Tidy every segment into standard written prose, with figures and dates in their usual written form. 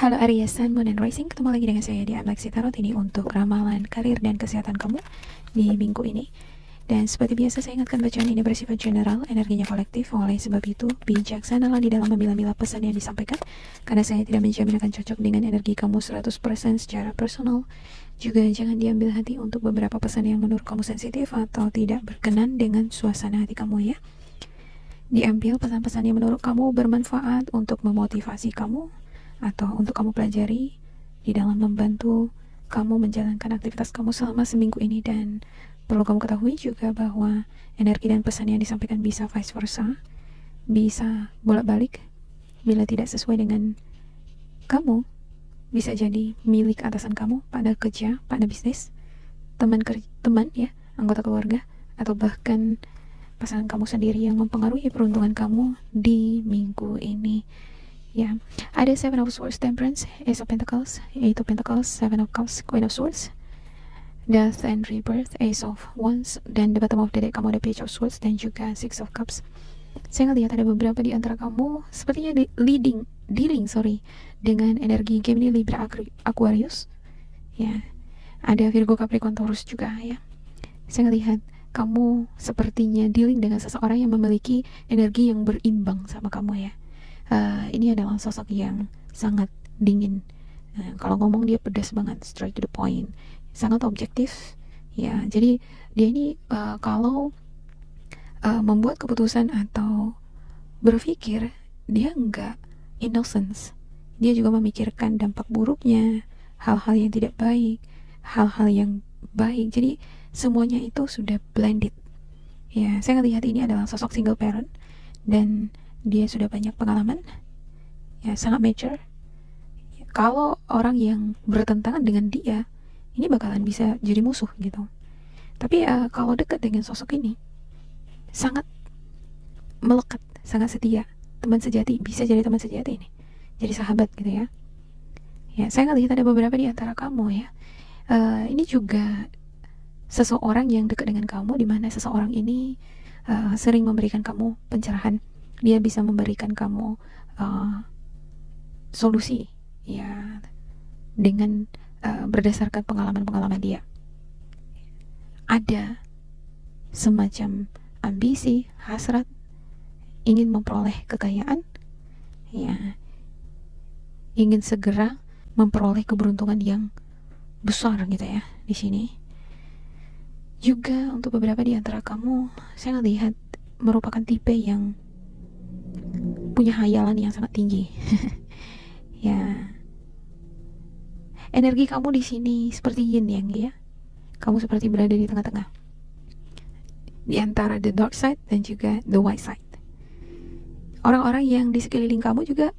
Halo Aries, Sun, Moon, and Rising. Ketemu lagi dengan saya di Amlexi Tarot ini untuk ramalan karir dan kesehatan kamu di minggu ini. Dan seperti biasa saya ingatkan bacaan ini bersifat general, energinya kolektif. Oleh sebab itu, bijaksanalah di dalam memilah-milah pesan yang disampaikan, karena saya tidak menjamin akan cocok dengan energi kamu 100% secara personal. Juga jangan diambil hati untuk beberapa pesan yang menurut kamu sensitif atau tidak berkenan dengan suasana hati kamu ya. Diambil pesan-pesan yang menurut kamu bermanfaat untuk memotivasi kamu atau untuk kamu pelajari di dalam membantu kamu menjalankan aktivitas kamu selama seminggu ini. Dan perlu kamu ketahui juga bahwa energi dan pesan yang disampaikan bisa vice versa, bisa bolak-balik. Bila tidak sesuai dengan kamu, bisa jadi milik atasan kamu pada kerja, pada bisnis, teman ya, anggota keluarga, atau bahkan pasangan kamu sendiri yang mempengaruhi peruntungan kamu di minggu ini. Ya, ada Seven of Swords, Temperance, Ace of Pentacles, Eight of Pentacles, Seven of Cups, Queen of Swords, Death and Rebirth, Ace of Wands, dan the bottom of the deck kamu ada Page of Swords dan juga Six of Cups. Saya ngelihat ada beberapa di antara kamu sepertinya dealing dengan energi Gemini, Libra, Aquarius. Ya, ada Virgo, Capricorn, Taurus juga ya. Saya ngelihat kamu sepertinya dealing dengan seseorang yang memiliki energi yang berimbang sama kamu ya. Ini adalah sosok yang sangat dingin. Kalau ngomong dia pedas banget, straight to the point, sangat objektif ya. Jadi dia ini kalau membuat keputusan atau berpikir, dia enggak innocence. Dia juga memikirkan dampak buruknya, hal-hal yang tidak baik, hal-hal yang baik. Jadi semuanya itu sudah blended ya. Saya ngelihat ini adalah sosok single parent dan dia sudah banyak pengalaman ya, sangat mature. Kalau orang yang bertentangan dengan dia, ini bakalan bisa jadi musuh gitu. Tapi kalau dekat dengan sosok ini, sangat melekat, sangat setia, teman sejati, bisa jadi teman sejati ini, jadi sahabat gitu ya. Ya, saya ngelihat ada beberapa di antara kamu ya. Ini juga seseorang yang dekat dengan kamu, di mana seseorang ini sering memberikan kamu pencerahan. Dia bisa memberikan kamu solusi ya, dengan berdasarkan pengalaman-pengalaman dia. Ada semacam ambisi, hasrat, ingin memperoleh kekayaan ya, ingin segera memperoleh keberuntungan yang besar gitu ya di sini. Juga untuk beberapa di antara kamu, saya melihat merupakan tipe yang punya hayalan yang sangat tinggi. Ya, energi kamu di sini seperti yin yang ya. Kamu seperti berada di tengah-tengah, di antara the dark side dan juga the white side. Orang-orang yang di sekeliling kamu juga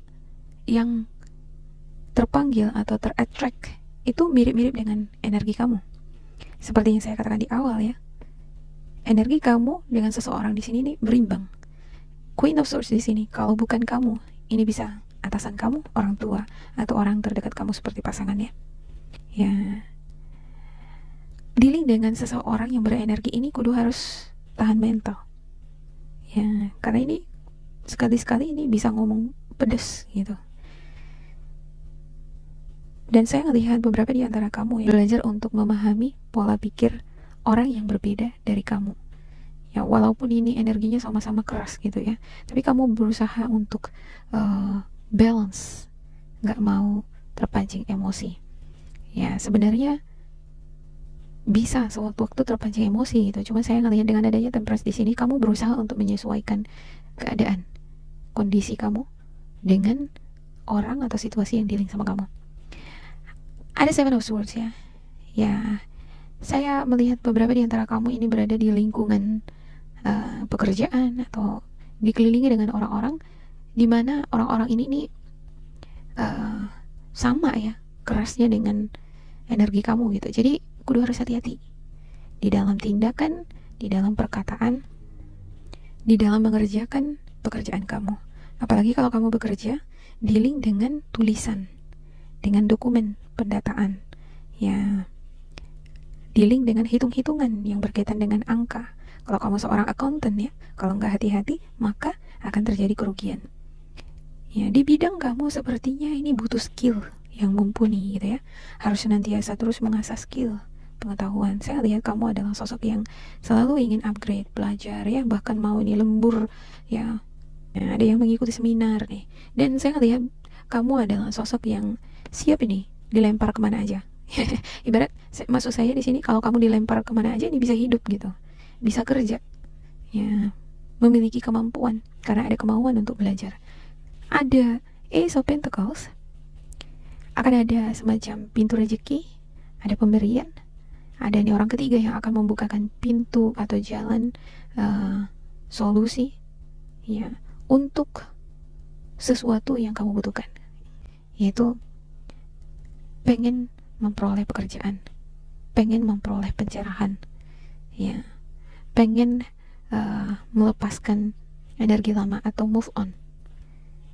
yang terpanggil atau terattract itu mirip-mirip dengan energi kamu. Seperti yang saya katakan di awal ya, energi kamu dengan seseorang di sini nih berimbang. Queen of Swords di sini, kalau bukan kamu, ini bisa atasan kamu, orang tua, atau orang terdekat kamu seperti pasangannya. Ya, dealing dengan seseorang yang berenergi ini kudu harus tahan mental. Ya, karena ini sekali-sekali ini bisa ngomong pedes gitu. Dan saya melihat beberapa di antara kamu yang belajar untuk memahami pola pikir orang yang berbeda dari kamu. Ya, walaupun ini energinya sama-sama keras gitu ya, tapi kamu berusaha untuk balance, nggak mau terpancing emosi. Ya, sebenarnya bisa sewaktu-waktu terpancing emosi gitu. Cuma saya ngelihat dengan adanya Temperance di sini, kamu berusaha untuk menyesuaikan keadaan, kondisi kamu dengan orang atau situasi yang dealing sama kamu. Ada Seven of Swords ya. Ya, saya melihat beberapa di antara kamu ini berada di lingkungan pekerjaan atau dikelilingi dengan orang-orang di mana orang-orang ini nih sama ya kerasnya dengan energi kamu gitu. Jadi kudu harus hati-hati di dalam tindakan, di dalam perkataan, di dalam mengerjakan pekerjaan kamu. Apalagi kalau kamu bekerja dealing dengan tulisan, dengan dokumen pendataan ya, dealing dengan hitung-hitungan yang berkaitan dengan angka. Kalau kamu seorang accountant ya, kalau nggak hati-hati maka akan terjadi kerugian. Ya, di bidang kamu sepertinya ini butuh skill yang mumpuni gitu ya, harus senantiasa terus mengasah skill pengetahuan. Saya lihat kamu adalah sosok yang selalu ingin upgrade, belajar ya, bahkan mau ini lembur ya. Nah, ada yang mengikuti seminar nih, dan saya lihat kamu adalah sosok yang siap ini dilempar kemana aja. Ibarat maksud saya di sini, kalau kamu dilempar kemana aja ini bisa hidup gitu, bisa kerja ya, memiliki kemampuan karena ada kemauan untuk belajar. Ada Ace of Pentacles, akan ada semacam pintu rezeki, ada pemberian, ada nih orang ketiga yang akan membukakan pintu atau jalan solusi ya untuk sesuatu yang kamu butuhkan, yaitu pengen memperoleh pekerjaan, pengen memperoleh pencerahan ya, pengen melepaskan energi lama atau move on.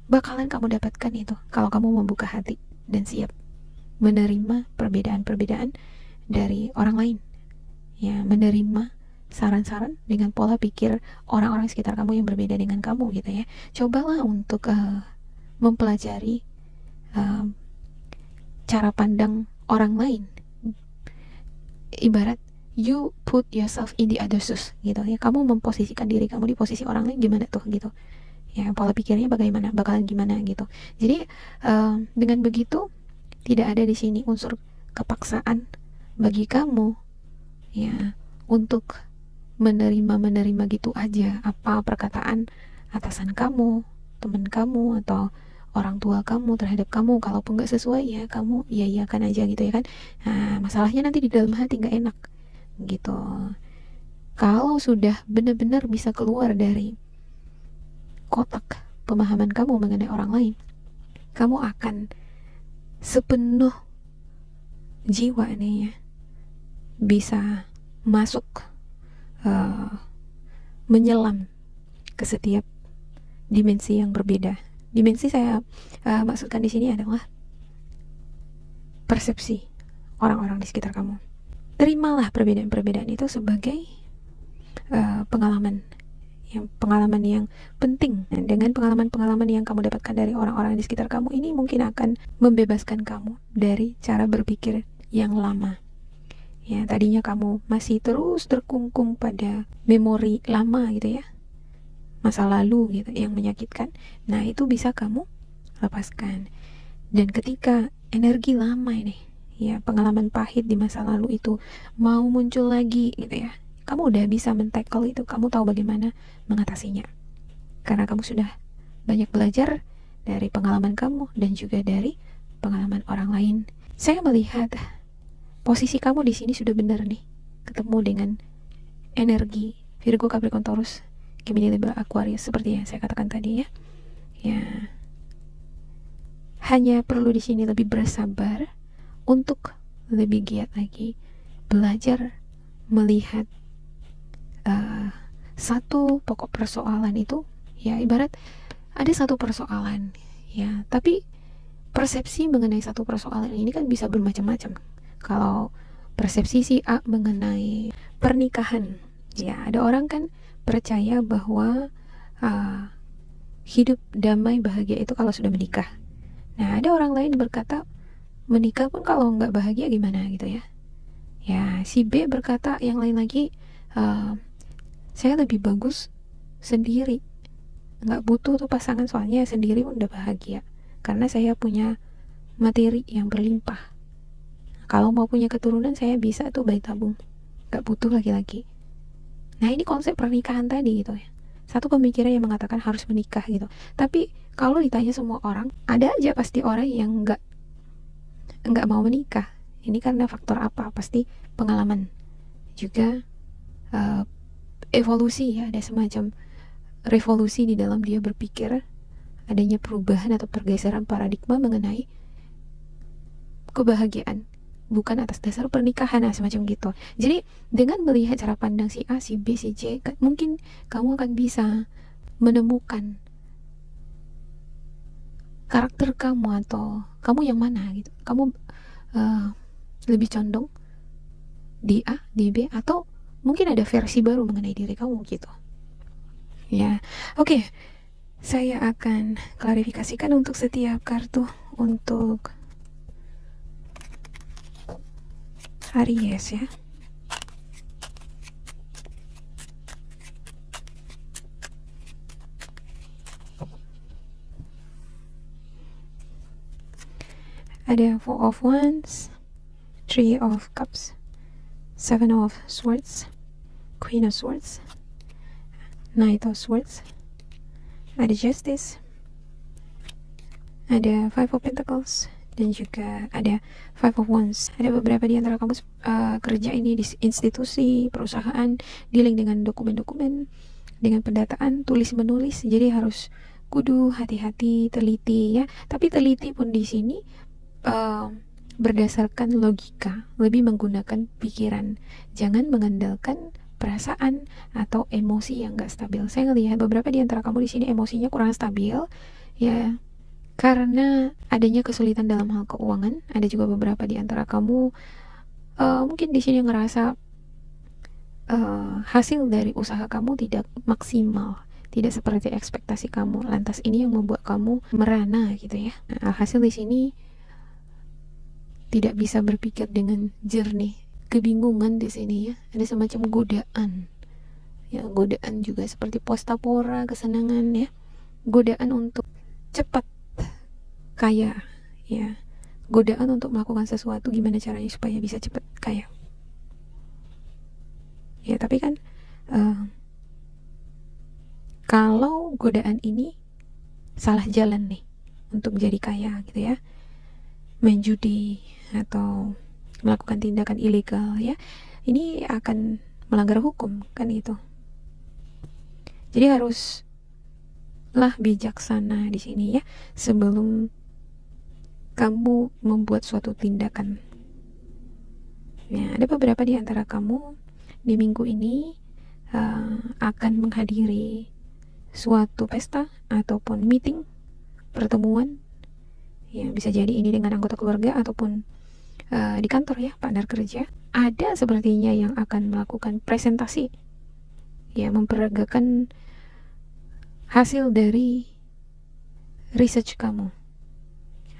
Bakalan kamu dapatkan itu kalau kamu membuka hati dan siap menerima perbedaan-perbedaan dari orang lain ya, menerima saran-saran dengan pola pikir orang-orang sekitar kamu yang berbeda dengan kamu gitu ya. Cobalah untuk mempelajari cara pandang orang lain. Ibarat you put yourself in the other shoes gitu ya, kamu memposisikan diri kamu di posisi orang lain, gimana tuh gitu ya, pola pikirnya bagaimana, bakalan gimana gitu. Jadi dengan begitu tidak ada di sini unsur kepaksaan bagi kamu ya untuk menerima gitu aja apa perkataan atasan kamu, teman kamu, atau orang tua kamu terhadap kamu. Kalaupun nggak sesuai ya kamu iya-iyakan aja gitu ya kan. Nah, masalahnya nanti di dalam hati nggak enak gitu. Kalau sudah benar-benar bisa keluar dari kotak pemahaman kamu mengenai orang lain, kamu akan sepenuh jiwa nih ya bisa masuk menyelam ke setiap dimensi yang berbeda. Dimensi saya maksudkan di sini adalah persepsi orang-orang di sekitar kamu. Terimalah perbedaan-perbedaan itu sebagai pengalaman yang penting. Dan dengan pengalaman-pengalaman yang kamu dapatkan dari orang-orang di sekitar kamu ini mungkin akan membebaskan kamu dari cara berpikir yang lama. Ya, tadinya kamu masih terus terkungkung pada memori lama gitu ya, masa lalu gitu yang menyakitkan. Nah, itu bisa kamu lepaskan. Dan ketika energi lama ini ya, pengalaman pahit di masa lalu itu mau muncul lagi gitu ya, kamu udah bisa men-tackle itu, kamu tahu bagaimana mengatasinya karena kamu sudah banyak belajar dari pengalaman kamu dan juga dari pengalaman orang lain. Saya melihat posisi kamu di sini sudah benar nih, ketemu dengan energi Virgo, Capricorn, Taurus, Gemini, Libra, Aquarius seperti yang saya katakan tadi ya. Ya, hanya perlu di sini lebih bersabar untuk lebih giat lagi belajar melihat satu pokok persoalan itu ya. Ibarat ada satu persoalan ya, tapi persepsi mengenai satu persoalan ini kan bisa bermacam-macam. Kalau persepsi si A mengenai pernikahan ya, ada orang kan percaya bahwa hidup damai bahagia itu kalau sudah menikah. Nah, ada orang lain berkata menikah pun kalau nggak bahagia gimana gitu ya. Ya, si B berkata yang lain lagi, saya lebih bagus sendiri, nggak butuh tuh pasangan, soalnya sendiri pun udah bahagia karena saya punya materi yang berlimpah. Kalau mau punya keturunan saya bisa tuh bayi tabung, nggak butuh laki-laki. Nah, ini konsep pernikahan tadi gitu ya, satu pemikiran yang mengatakan harus menikah gitu. Tapi kalau ditanya semua orang, ada aja pasti orang yang nggak mau menikah. Ini karena faktor apa? Pasti pengalaman juga, evolusi ya, ada semacam revolusi di dalam dia berpikir, adanya perubahan atau pergeseran paradigma mengenai kebahagiaan bukan atas dasar pernikahan, nah semacam gitu. Jadi dengan melihat cara pandang si A, si B, si C, mungkin kamu akan bisa menemukan karakter kamu atau kamu yang mana gitu. Kamu lebih condong di A, di B, atau mungkin ada versi baru mengenai diri kamu gitu ya. Oke, saya akan klarifikasikan untuk setiap kartu untuk Aries ya. Ada Four of Wands, Three of Cups, Seven of Swords, Queen of Swords, Knight of Swords, ada Justice, ada Five of Pentacles, dan juga ada Five of Wands. Ada beberapa di antara kamu kerja ini di institusi, perusahaan, dealing dengan dokumen-dokumen, dengan pendataan, tulis menulis, jadi harus kudu hati-hati, teliti ya. Tapi teliti pun di sini berdasarkan logika, lebih menggunakan pikiran, jangan mengandalkan perasaan atau emosi yang gak stabil. Saya ngelihat beberapa di antara kamu di sini emosinya kurang stabil ya, karena adanya kesulitan dalam hal keuangan. Ada juga beberapa di antara kamu mungkin di sini ngerasa hasil dari usaha kamu tidak maksimal, tidak seperti ekspektasi kamu. Lantas ini yang membuat kamu merana gitu ya. Nah, hasil di sini tidak bisa berpikir dengan jernih, kebingungan di sini ya. Ada semacam godaan. Ya, godaan juga seperti postapora, kesenangan ya. Godaan untuk cepat kaya ya, godaan untuk melakukan sesuatu, gimana caranya supaya bisa cepat kaya ya. Tapi kan kalau godaan ini salah jalan nih untuk jadi kaya gitu ya, main judi atau melakukan tindakan ilegal ya, ini akan melanggar hukum kan gitu. Jadi haruslah bijaksana di sini ya sebelum kamu membuat suatu tindakan. Ya, ada beberapa di antara kamu di minggu ini akan menghadiri suatu pesta ataupun meeting, pertemuan. Ya, bisa jadi ini dengan anggota keluarga ataupun di kantor ya, partner kerja. Ada sepertinya yang akan melakukan presentasi. Ya, memperagakan hasil dari research kamu,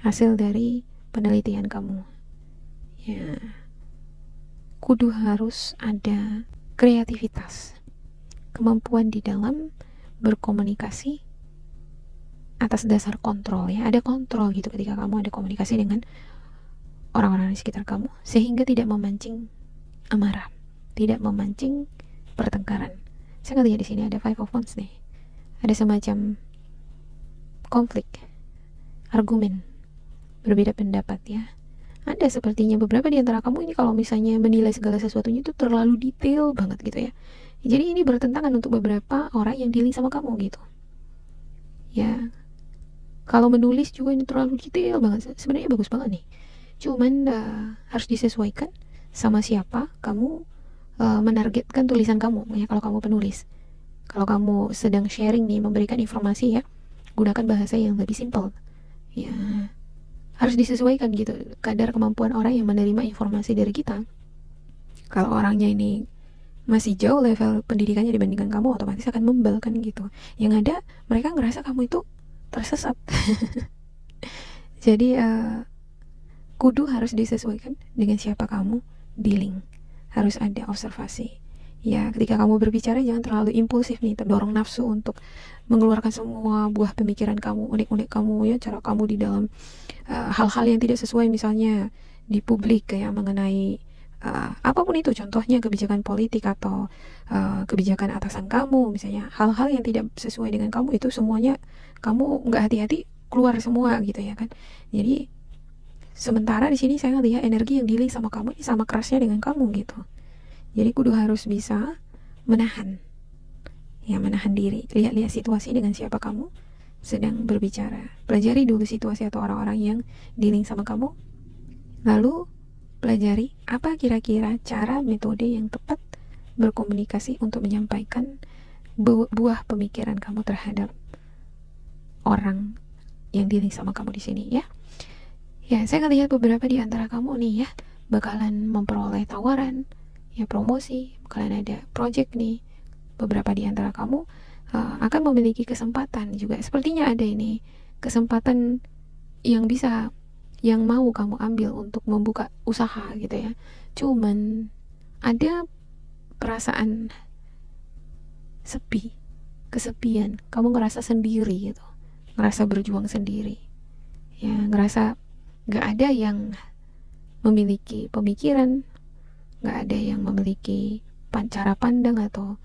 hasil dari penelitian kamu ya. Kudu harus ada kreativitas, kemampuan di dalam berkomunikasi atas dasar kontrol ya. Ada kontrol gitu ketika kamu ada komunikasi dengan orang-orang di sekitar kamu, sehingga tidak memancing amarah, tidak memancing pertengkaran. Saya lihat di sini ada Five of Wands nih. Ada semacam konflik, argumen, berbeda pendapat ya. Ada sepertinya beberapa di antara kamu ini kalau misalnya menilai segala sesuatunya itu terlalu detail banget gitu ya. Jadi ini bertentangan untuk beberapa orang yang dealing sama kamu gitu. Ya, kalau menulis juga ini terlalu detail banget. Sebenarnya bagus banget nih. Cuman harus disesuaikan sama siapa kamu menargetkan tulisan kamu ya. Kalau kamu penulis, kalau kamu sedang sharing nih, memberikan informasi ya, gunakan bahasa yang lebih simpel ya. Harus disesuaikan gitu kadar kemampuan orang yang menerima informasi dari kita. Kalau orangnya ini masih jauh level pendidikannya dibandingkan kamu, otomatis akan membel kan gitu. Yang ada mereka ngerasa kamu itu tersesat. Jadi kudu harus disesuaikan dengan siapa kamu dealing. Harus ada observasi ya. Ketika kamu berbicara jangan terlalu impulsif nih, terdorong nafsu untuk mengeluarkan semua buah pemikiran kamu, unek-unek kamu ya, cara kamu di dalam hal-hal yang tidak sesuai misalnya di publik kayak mengenai apapun itu, contohnya kebijakan politik atau kebijakan atasan kamu misalnya, hal-hal yang tidak sesuai dengan kamu itu semuanya kamu nggak hati-hati keluar semua gitu ya kan. Jadi sementara di sini saya lihat energi yang dealing sama kamu ini sama kerasnya dengan kamu gitu. Jadi kudu harus bisa menahan ya, menahan diri, lihat-lihat situasi dengan siapa kamu sedang berbicara. Pelajari dulu situasi atau orang-orang yang dealing sama kamu, lalu pelajari apa kira-kira cara metode yang tepat berkomunikasi untuk menyampaikan buah pemikiran kamu terhadap orang yang dealing sama kamu di sini ya. Ya, saya ngelihat beberapa di antara kamu nih ya bakalan memperoleh tawaran ya, promosi, bakalan ada project nih. Beberapa di antara kamu akan memiliki kesempatan juga. Sepertinya ada ini kesempatan yang bisa yang mau kamu ambil untuk membuka usaha gitu ya. Cuman ada perasaan sepi, kesepian, kamu ngerasa sendiri gitu, ngerasa berjuang sendiri ya, ngerasa gak ada yang memiliki pemikiran, gak ada yang memiliki cara pandang atau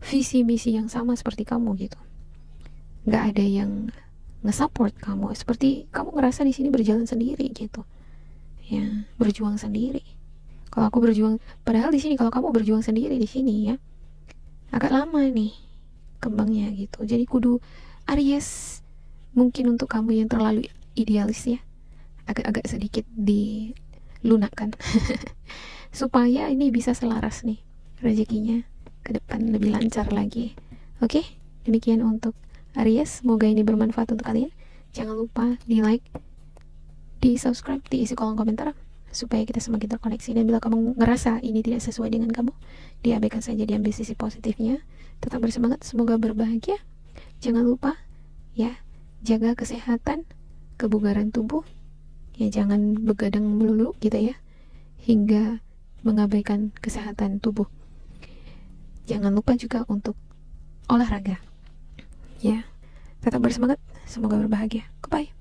visi misi yang sama seperti kamu gitu, gak ada yang nge-support kamu, seperti kamu ngerasa di sini berjalan sendiri gitu ya, berjuang sendiri. Kalau aku berjuang, padahal di sini kalau kamu berjuang sendiri di sini ya, agak lama nih kembangnya gitu. Jadi kudu Aries, mungkin untuk kamu yang terlalu idealis ya, agak-agak sedikit dilunakkan supaya ini bisa selaras nih rezekinya ke depan lebih lancar lagi. Oke, demikian untuk Aries, semoga ini bermanfaat untuk kalian. Jangan lupa di like, di subscribe, diisi kolom komentar supaya kita semakin terkoneksi. Dan bila kamu ngerasa ini tidak sesuai dengan kamu, diabaikan saja, diambil sisi positifnya. Tetap bersemangat, semoga berbahagia. Jangan lupa ya, jaga kesehatan, kebugaran tubuh ya, jangan begadang melulu gitu ya, hingga mengabaikan kesehatan tubuh. Jangan lupa juga untuk olahraga ya. Tetap bersemangat, semoga berbahagia. Goodbye.